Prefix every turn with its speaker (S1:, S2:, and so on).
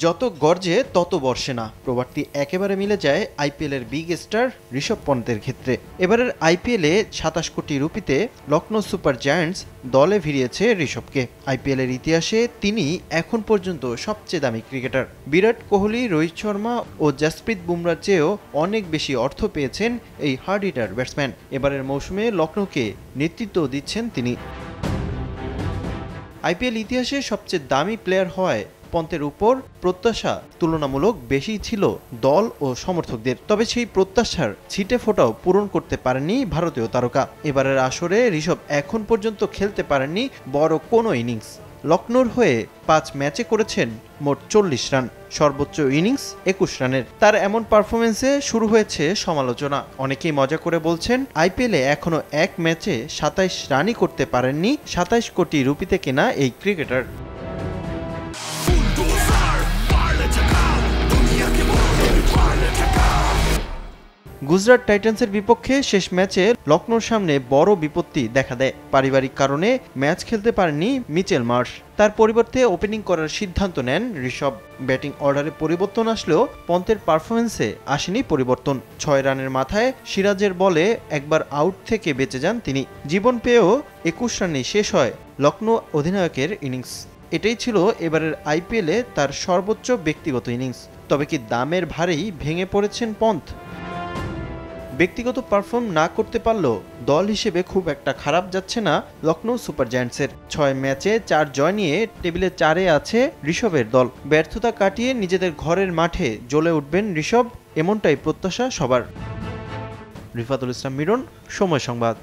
S1: যত গর্জে তত বর্ষে না, প্রবাদটি একেবারে মিলে যায় আইপিএলের বিগ স্টার ঋষভ পন্তের ক্ষেত্রে। এবারের আইপিএলে ২৭ কোটি রুপিতে লখনৌ সুপার জায়ান্টস দলে ভিড়িয়েছে ঋষভকে। আইপিএলের ইতিহাসে তিনি এখন পর্যন্ত সবচেয়ে দামি ক্রিকেটার। বিরাট কোহলি, রোহিত শর্মা ও জসপ্রীত বুমরার চেয়েও অনেক বেশি অর্থ পেয়েছেন এই হার্ড হিটার ব্যাটসম্যান। এবারের মৌসুমে লখনৌকে নেতৃত্ব দিচ্ছেন তিনি। আইপিএল ইতিহাসে সবচেয়ে দামি প্লেয়ার হওয়ায় পন্তের উপর প্রত্যাশা তুলনামূলক বেশি ছিল দল ও সমর্থকদের। তবে সেই প্রত্যাশার ছিটে ফোঁটাও পূরণ করতে পারেননি ভারতীয় তারকা। এবারের আসরে ঋষভ এখন পর্যন্ত খেলতে পারেননি বড় কোনো ইনিংস। লখনৌর হয়ে ৫ ম্যাচে করেছেন মোট ৪০ রান, সর্বোচ্চ ইনিংস ২১ রানের। তার এমন পারফরমেন্সে শুরু হয়েছে সমালোচনা। অনেকেই মজা করে বলছেন, আইপিএলে এখনো এক ম্যাচে ২৭ রানই করতে পারেননি ২৭ কোটি রুপিতে কেনা এই ক্রিকেটার। গুজরাট টাইটান্সের বিপক্ষে শেষ ম্যাচে লখনৌর সামনে বড় বিপত্তি দেখা দেয়। পারিবারিক কারণে ম্যাচ খেলতে পারেননি মিচেল মার্শ। তার পরিবর্তে ওপেনিং করার সিদ্ধান্ত নেন ঋষভ। ব্যাটিং অর্ডারে পরিবর্তন আসলেও পন্তের পারফরমেন্সে আসেনি পরিবর্তন। ৬ রানের মাথায় সিরাজের বলে একবার আউট থেকে বেঁচে যান তিনি। জীবন পেয়েও ২১ রানে শেষ হয় লখনৌ অধিনায়কের ইনিংস। এটাই ছিল এবারের আইপিএলে তার সর্বোচ্চ ব্যক্তিগত ইনিংস। তবে কি দামের ভারেই ভেঙে পড়েছেন পন্ত? ব্যক্তিগত পারফর্ম না করতে পারলেও দল হিসেবে খুব একটা খারাপ যাচ্ছে না লখনৌ সুপার জায়ান্টসের। ৬ ম্যাচে ৪ জয় নিয়ে টেবিলে ৪-এ আছে ঋষভের দল। ব্যর্থতা কাটিয়ে নিজেদের ঘরের মাঠে জ্বলে উঠবেন ঋষভ, এমনটাই প্রত্যাশা সবার। রিফাতুল ইসলাম মিরন, সময় সংবাদ।